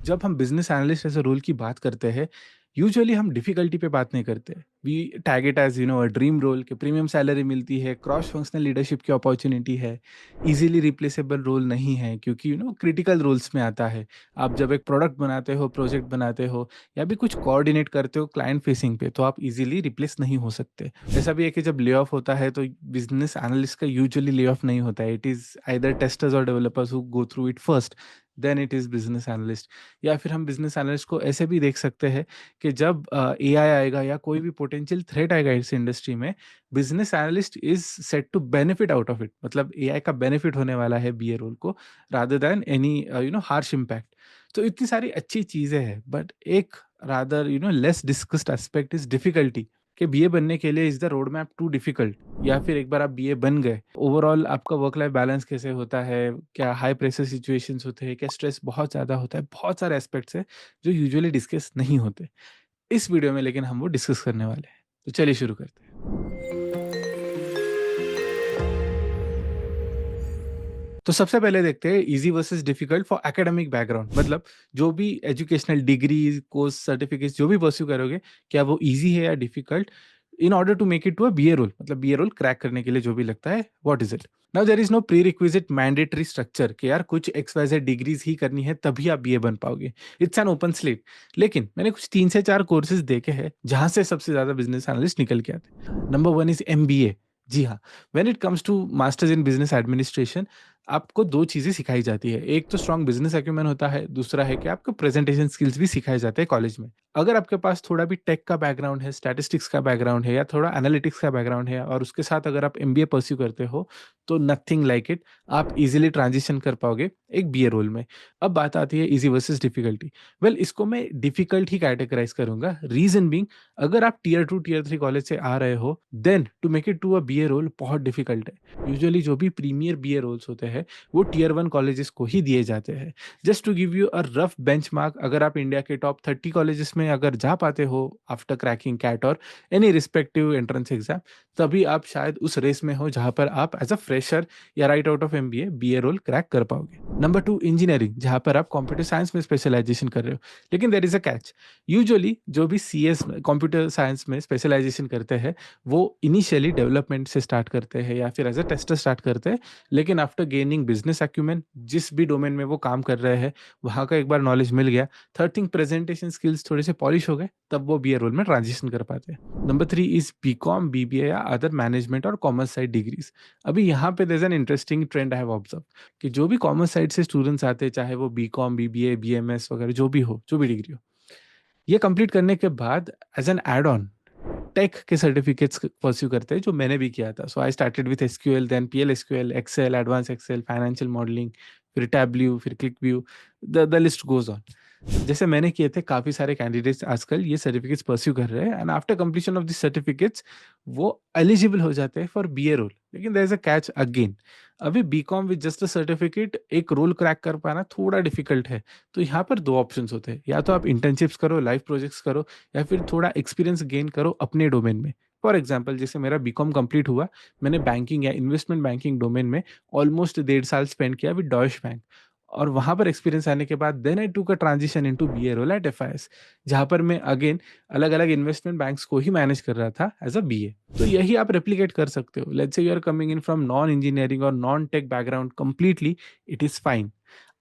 जब हम business analyst ऐसे रोल की बात करते हैं, यूजुअली हम डिफिकल्टी पे बात नहीं करते। We tag it as a dream role कि प्रीमियम सैलरी मिलती है, क्रॉस फंक्शनल लीडरशिप की अपॉर्चुनिटी है, इजीली रिप्लेसेबल रोल नहीं है क्योंकि क्रिटिकल रोल्स में आता है। आप जब एक प्रोडक्ट बनाते हो, प्रोजेक्ट बनाते हो या भी कुछ कोऑर्डिनेट करते हो क्लाइंट फेसिंग पे, तो आप इजीली रिप्लेस नहीं हो सकते। ऐसा भी है कि जब ले ऑफ होता है तो बिजनेस एनालिस्ट का यूजुअली ले ऑफ नहीं होता है। इट इज आइदर टेस्टर्स और developers who go through it first, then it is business analyst. या फिर हम बिजनेस एनालिस्ट को ऐसे भी देख सकते हैं कि जब एआई आएगा या कोई भी पोटेंशियल थ्रेट आएगा इस इंडस्ट्री में, business analyst is set to benefit out of it. मतलब एआई का बेनिफिट होने वाला है बीए रोल को, rather than any harsh impact. तो इतनी सारी अच्छी चीजें हैं, बट एक rather less discussed aspect is difficulty, कि बीए बनने के लिए is the road map to difficult. या फिर एक बार आप बीए बन गए, ओवरऑल आपका वर्क लाइफ बैलेंस कैसे होता है, क्या हाई प्रेशर सिचुएशंस होते हैं, क्या स्ट्रेस बहुत ज़्यादा होता है, बहुत सारे एस्पेक्ट्स हैं जो यूजुअली डिस्कस नहीं होते इस वीडियो में, लेकिन हम वो डिस्कस करने वाले हैं। तो चलिए शुरू करते हैं। तो सबसे पहले देखते हैं easy versus difficult for academic background. मतलब जो भी एजुकेशनल डिग्री, कोर्स, सर्टिफिकेट्स जो भी परस्यू करोगे, क्या वो इजी है या difficult in order to make it to a BA role. मतलब बीए रोल क्रैक करने के लिए जो भी लगता है, what is it. Now there is no prerequisite mandatory structure कि यार कुछ XYZ डिग्रीज ही करनी है तभी आप बीए बन पाओगे। It's an open slate. लेकिन मैंने कुछ 3 से 4 कोर्सेज देखे हैं जहां से सबसे ज्यादा बिजनेस एनालिस्ट निकल के आते हैं। Number 1 is MBA। जी हाँ, when it comes to masters in business administration, आपको 2 चीज़ें सिखाई जाती है। एक तो स्ट्रॉन्ग बिज़नेस एक्यूमेन होता है, दूसरा है कि आपको प्रेज़ेंटेशन स्किल्स भी सिखाए जाते हैं कॉलेज में। अगर आपके पास थोड़ा भी टेक का बैकग्राउंड है, स्टैटिस्टिक्स का बैकग्राउंड है या थोड़ा एनालिटिक्स का बैकग्राउंड है और उसके साथ अगर आप एमबीए परस्यू करते हो, तो नथिंग लाइक इट, आप ईज़िली ट्रांज़िशन कर पाओगे एक बीए रोल में। अब बात आती है ईज़ी वर्सेस डिफ़िकल्टी। वेल, इसको मैं डिफ़िकल्ट ही कैटेगराइज़ करूँगा। रीज़न बीइंग, अगर आप टियर 2, टियर 3 कॉलेज से आ रहे हो, then to make it to a BA role बहुत डिफ़िकल्ट है। यूजुअली जो भी प्रीमियर बीए रोल्स होते हैं, वो टियर 1 कॉलेजेस को ही दिए जाते हैं। Just to give you a rough benchmark, अगर आप इंडिया के टॉप 30 कॉलेजेस में अगर जा पाते हो आफ्टर क्रैकिंग कैट और एनी रिस्पेक्टिव एंट्रेंस एग्जाम, तभी आप शायद उस रेस में हो जहां पर आप as a fresher or right out of MBA BA role crack कर पाओगे। नंबर 2, इंजीनियरिंग, जहां पर आप कंप्यूटर साइंस में स्पेशलाइजेशन कर रहे हो। लेकिन there is a catch. Usually जो भी सीएस कंप्यूटर साइंस में स्पेशलाइजेशन करते हैं, वो इनिशियली डेवलपमेंट से स्टार्ट करते हैं या फिर एज अ टेस्टर स्टार्ट करते हैं। लेकिन आफ्टर गेनिंग बिजनेस एक्यूमेन, जिस भी डोमेन में वो काम कर रहे हैं, वहाँ का एक बार नॉलेज मिल गया, थर्ड थिंग प्रेजेंटेशन स्किल्स थोड़े से पॉलिश हो गए, तब वो बीए रोल में ट्रांजिशन कर पाते हैं। नंबर 3 इज बीकॉम, बीबीए या अदर मैनेजमेंट और कॉमर्स साइड डिग्रीज। अभी यहाँ पे there is an interesting trend I have observe कि जो भी कॉमर्स साइड से स्टूडेंट्स आते हैं, चाहे वो बीकॉम, बीबीए, बीएमएस वगैरह जो भी हो, जो भी डिग्री हो, ये कंप्लीट करने के बाद as an add on tech के सर्टिफिकेट्स परस्यू करते हैं, जो मैंने भी किया था। So I started with SQL, then PL SQL, Excel, advance Excel, financial modelling, फिर टैबल्यू, फिर QlikView, the list goes on. जैसे मैंने किए थे, काफ़ी सारे कैंडिडेट्स आजकल ये सर्टिफिकेट्स परस्यू कर रहे हैं and after completion of this certificates वो एलिजिबल हो जाते हैं फॉर बीए रोल। लेकिन there is a catch again. अभी BCom with just a certificate एक रोल क्रैक कर पाना थोड़ा डिफिकल्ट है। तो यहाँ पर 2 ऑप्शंस होते हैं, या तो आप इंटर्नशिप्स करो, लाइव प्रोजेक्ट्स करो, या फिर थोड़ा एक्सपीरियंस गेन करो अपने डोमेन में। फॉर एग्जाम्पल, जैसे मेरा बीकॉम कंप्लीट हुआ, मैंने बैंकिंग या इन्वेस्टमेंट बैंकिंग डोमेन में ऑलमोस्ट 1.5 साल स्पेंड किया विद डॉइश बैंक। और वहाँ पर एक्सपीरियंस आने के बाद then I took a transition into BA role at FIS, जहाँ पर मैं अगेन अलग-अलग इन्वेस्टमेंट बैंक्स को ही मैनेज कर रहा था एज़ अ बीए। तो यही आप रेप्लिकेट कर सकते हो। Let's say you are coming in from non engineering और non tech background completely, it is fine.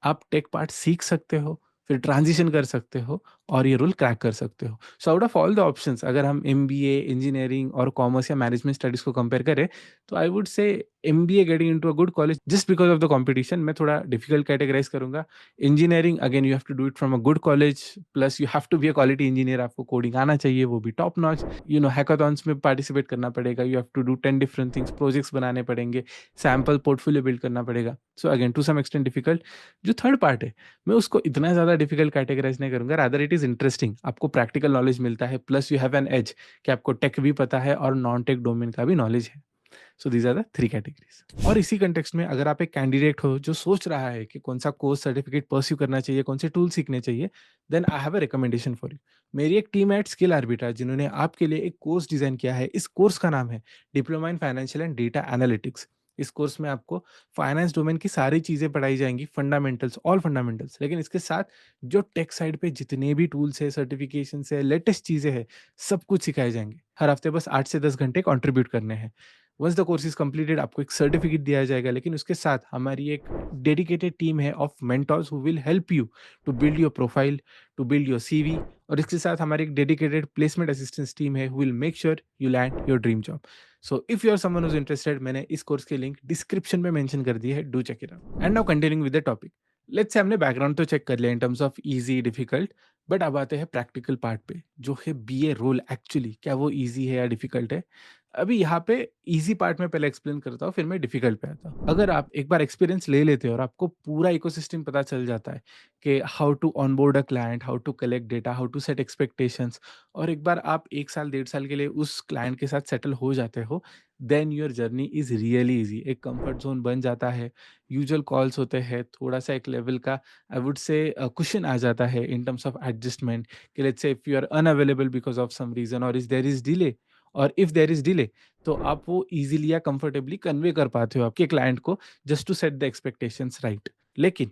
आप टेक पार्ट सीख सकते हो, फिर ट्रांजिशन कर सकते हो और ये रोल क्रैक कर सकते हो। So out of all the options, अगर हम एमबीए, इंजीनियरिंग और कॉमर्स या मैनेजमेंट स्टडीज़ को कंपेयर करें, तो I would say MBA getting into a good college just because of the competition मैं थोड़ा डिफिकल्ट कैटेगराइज़ करूँगा। Engineering again you have to do it from a good college, plus you have to be a quality engineer, आपको coding आना चाहिए, वो भी top notch. Hackathons में participate करना पड़ेगा, you have to do 10 different things, projects बनाने पड़ेंगे, सैंपल पोर्टफोलियो बिल्ड करना पड़ेगा। So again to some extent difficult. जो थर्ड पार्ट है, मैं उसको इतना ज़्यादा डिफिकल्ट कैटेगराइज़ नहीं करूँगा, रादर इट इज़ इंटरेस्टिंग। आपको प्रैक्टिकल नॉलेज मिलता है, plus you have an edge कि आपको टेक भी पता है और नॉन टेक डोमेन का भी नॉलेज है। सो दीज़ आर द 3 कैटेगरीज़। और इसी कॉन्टेक्स्ट में अगर आप एक कैंडिडेट हो जो सोच रहा है कि कौन-सा कोर्स सर्टिफिकेट परस्यू करना चाहिए, कौन से टूल सीखने चाहिए, then I have a recommendation for you. मेरी एक टीम है एट स्किल आर्बिट्राज, जिन्होंने आपके लिए एक कोर्स डिज़ाइन किया है। इस कोर्स का नाम है diploma in financial and data analytics. इस कोर्स में आपको फाइनेंस डोमेन की सारी चीज़ें पढ़ाई जाएँगी, फंडामेंटल्स, ऑल फंडामेंटल्स। लेकिन इसके साथ जो टेक साइड पे जितने भी टूल्स हैं, सर्टिफ़िकेशंस हैं, लेटेस्ट चीज़ें हैं, सब कुछ सिखाए जाएँगे। हर हफ्ते बस 8 से 10 घंटे कंट्रीब्यूट करने हैं। Once the course is completed आपको एक सर्टिफ़िकेट दिया जाएगा, लेकिन उसके साथ हमारी एक डेडिकेटेड टीम है of mentors who will help you to build your profile, to build your CV, और इसके साथ हमारी एक डेडिकेटेड प्लेसमेंट असिस्टेंस टीम है who will make sure you land your dream job. So if you are someone whose interested, मैंने इस course की link description में मेंशन कर दी है, do check it out. And now continuing with the topic, let's say हमने background तो check कर लिया in terms of easy difficult, but अब आते हैं प्रैक्टिकल पार्ट पे, जो है बीए रोल एक्चुअली क्या वो इजी है या डिफिकल्ट है। अभी यहाँ पे इजी पार्ट में पहले एक्सप्लेन करता हूँ, फिर मैं डिफिकल्ट पे आता हूँ। अगर आप एक बार एक्सपीरियंस ले लेते हो और आपको पूरा इकोसिस्टम पता चल जाता है कि how to onboard a client, how to collect data, how to set expectations, और एक बार आप 1 साल, 1.5 साल के लिए उस क्लाइंट के साथ सेटल हो जाते हो, then your journey is really easy. एक कंफर्ट ज़ोन बन जाता है, यूजुअल कॉल्स होते हैं, थोड़ा-सा एक लेवल का आई वुड से कुशन आ जाता है इन टर्म्स ऑफ एडजस्टमेंट, कि let's say if you are unavailable because of some reason, और इफ देयर इज़ डिले, और इफ देयर इज़ डिले, तो आप वो ईज़िली या कंफर्टेबली कन्वे कर पाते हो आपके क्लाइंट को, just to set the expectations right. लेकिन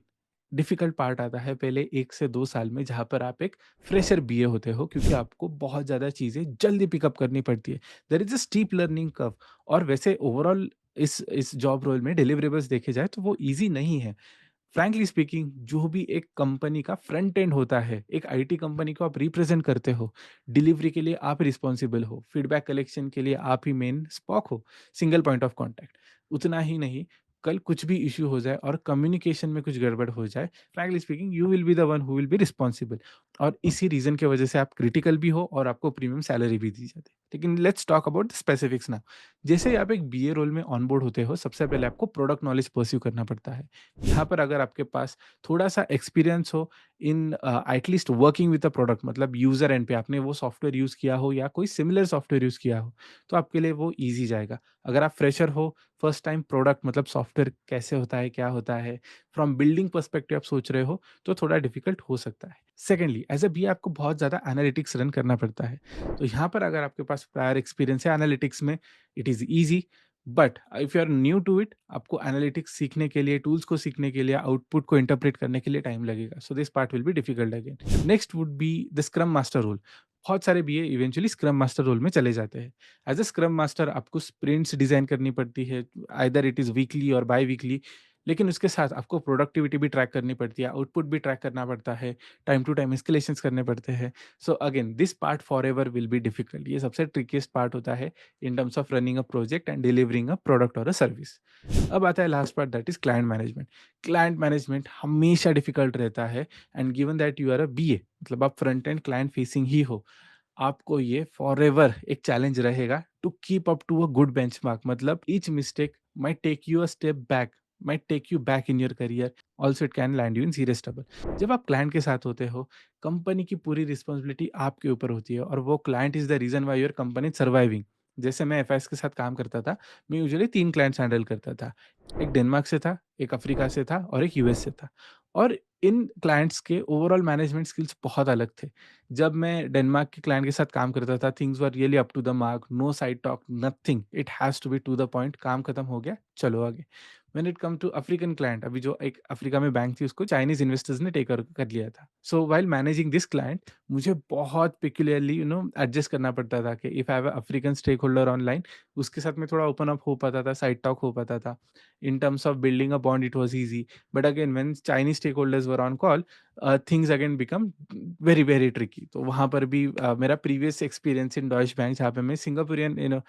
डिफ़िकल्ट पार्ट आता है पहले 1 से 2 साल में, जहाँ पर आप एक फ्रेशर बीए होते हो, क्योंकि आपको बहुत ज़्यादा चीज़ें जल्दी पिकअप करनी पड़ती है। There is a steep learning curve, और वैसे ओवरऑल इस जॉब रोल में डिलिवरेबल्स देखे जाए तो वो ईज़ी नहीं है। फ्रैंकली स्पीकिंग, जो भी एक कंपनी का फ्रंट एंड होता है, एक आईटी कंपनी को आप रिप्रेजेंट करते हो, डिलीवरी के लिए आप रिस्पॉन्सिबल हो, फीडबैक कलेक्शन के लिए आप ही मेन स्पॉक हो, सिंगल पॉइंट ऑफ कॉन्टैक्ट। उतना ही नहीं, कल कुछ भी इश्यू हो जाए और कम्युनिकेशन में कुछ गड़बड़ हो जाए, frankly speaking you will be the one who will be responsible, और इसी रीज़न की वजह से आप क्रिटिकल भी हो और आपको प्रीमियम सैलरी भी दी जाती है। लेकिन let's talk about the specifics now. जैसे ही आप एक बीए रोल में ऑनबोर्ड होते हो, सबसे पहले आपको प्रोडक्ट नॉलेज परस्यू करना पड़ता है। यहाँ पर अगर आपके पास थोड़ा-सा एक्सपीरियंस हो in at least working with a product, मतलब यूज़र एंड पे आपने वो सॉफ्टवेयर यूज़ किया हो या कोई सिमिलर सॉफ्टवेयर यूज़ किया हो, तो आपके लिए वो ईज़ी जाएगा। अगर आप फ्रेशर हो, फर्स्ट टाइम प्रोडक्ट मतलब सॉफ्टवेयर कैसे होता है, क्या होता है, फ्रॉम बिल्डिंग पर्सपेक्टिव आप सोच रहे हो, तो थोड़ा डिफिकल्ट हो सकता है। सेकेंडली, एज़ अ बीए आपको बहुत ज़्यादा एनालिटिक्स रन करना पड़ता है। तो यहाँ पर अगर आपके पास प्रायर एक्सपीरियंस है एनालिटिक्स में, it is easy, but if you are new to it, आपको एनालिटिक्स सीखने के लिए, टूल्स को सीखने के लिए, आउटपुट को इंटरप्रेट करने के लिए टाइम लगेगा। So this part will be difficult again. Next would be the scrum master role. बहुत सारे BA eventually scrum master role में चले जाते हैं। एज अ स्क्रम मास्टर आपको स्प्रिंट्स डिजाइन करनी पड़ती है, आइदर इट इज वीकली और बाई वीकली। लेकिन उसके साथ आपको प्रोडक्टिविटी भी ट्रैक करनी पड़ती है, आउटपुट भी ट्रैक करना पड़ता है, टाइम टू टाइम एस्केलेशंस करने पड़ते हैं। So again this part for ever will be difficult. ये सबसे ट्रिकीस्ट पार्ट होता है in terms of running a project and delivering a product or a service. अब आता है last part, that is client management. Client management हमेशा difficult रहता है, and given that you are a BA, मतलब आप फ्रंट एंड क्लाइंट फेसिंग ही हो, आपको ये फॉरएवर एक चैलेंज रहेगा to keep up to a good benchmark. मतलब each mistake might take you a step back, might take you back in your career, also it can land you in serious trouble. जब आप client के साथ होते हो, company की पूरी responsibility आपके ऊपर होती है, और वो client is the reason why your company surviving. जैसे मैं एफआईएस के साथ काम करता था, मैं यूजुअली 3 क्लाइंट्स हैंडल करता था। एक डेनमार्क से था, एक अफ्रीका से था और एक यूएस से था। और इन क्लाइंट्स के ओवरऑल मैनेजमेंट स्किल्स बहुत अलग थे। जब मैं डेनमार्क के क्लाइंट के साथ काम करता था, things were really up to the mark, no side talk, nothing, it has to be to the point, काम खत्म हो गया, चलो आगे। When it come to African client, अभी जो एक अफ्रीका में बैंक थी उसको चाइनीज़ इन्वेस्टर्स ने टेक ओवर कर लिया था। So while managing this client, मुझे बहुत पेक्यूलियरली एडजस्ट करना पड़ता था कि if I have a African stake holder online, उसके साथ मैं थोड़ा ओपन अप हो पाता था, साइड टॉक हो पाता था। In terms of building a bond it was easy, but again when Chinese stake holders were on call, things again become very, very tricky. तो वहाँ पर भी मेरा previous experience in Deutsche Bank, जहाँ पे मैं सिंगापुरियन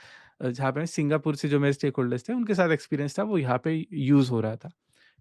जहाँ पे सिंगापुर से जो मेरे स्टेक होल्डर्स थे, उनके साथ एक्सपीरियंस था, वो यहाँ पे यूज़ हो रहा था।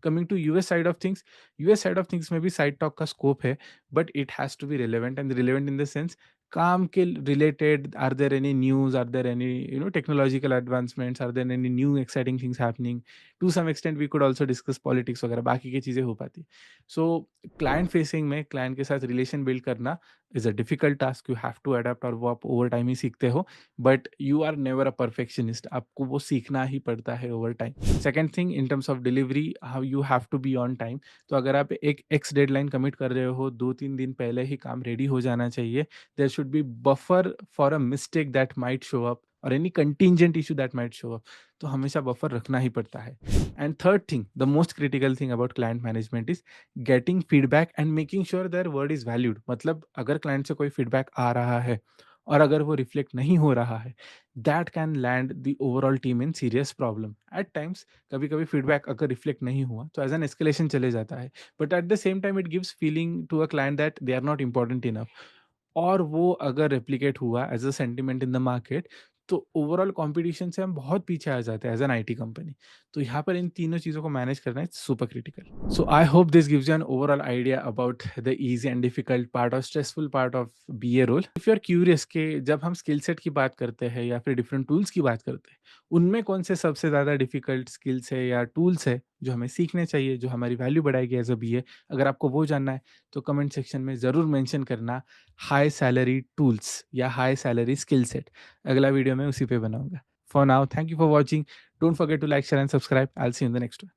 Coming to US side of things, US side of things में भी साइड टॉक का स्कोप है, but it has to be relevant, and relevant in the sense, काम के related, are there any news, are there any technological advancements, are there any new exciting things happening, to some extent we could also discuss politics वगैरह, बाकी की चीज़ें हो पाती। सो client facing में क्लाइंट के साथ रिलेशन बिल्ड करना is a difficult task, you have to adapt, और वो आप ओवर टाइम ही सीखते हो, but you are never a perfectionist, आपको वो सीखना ही पड़ता है over time. Second thing, in terms of delivery, how you have to be on time. तो अगर आप एक एक्स डेडलाइन कमिट कर रहे हो, 2-3 दिन पहले ही काम रेडी हो जाना चाहिए। There should be buffer for a mistake that might show up, और any contingent issue that might show up, तो हमेशा बफर रखना ही पड़ता है। And third thing, the most critical thing about client management is getting feedback and making sure their word is valued. मतलब अगर client से कोई फीडबैक आ रहा है और अगर वो रिफ्लेक्ट नहीं हो रहा है, that can land the overall team in serious problem at times. कभी कभी फीडबैक अगर रिफ्लेक्ट नहीं हुआ तो एज एन एस्केलेशन चले जाता है, but at the same time it gives feeling to a client that they are not important enough. और वो अगर रेप्लिकेट हुआ as a sentiment in the market, तो ओवरऑल कंपटीशन से हम बहुत पीछे आ जाते हैं एज एन आईटी कंपनी। तो यहाँ पर इन तीनों चीज़ों को मैनेज करना is super critical. So I hope this gives you an overall idea about the easy and difficult part और stressful part of BA role. If you are curious कि जब हम स्किल सेट की बात करते हैं या फिर डिफरेंट टूल्स की बात करते हैं, उनमें कौन से सबसे ज़्यादा डिफिकल्ट स्किल्स है या टूल्स है जो हमें सीखने चाहिए, जो हमारी वैल्यू बढ़ाएगी एज अ बीए, अगर आपको वो जानना है तो कमेंट सेक्शन में ज़रूर मेंशन करना हाई सैलरी टूल्स या हाई सैलरी स्किल सेट। अगला वीडियो मैं उसी पे बनाऊंगा। For now, thank you for watching. Don't forget to like, share and subscribe. I will see you in the next one.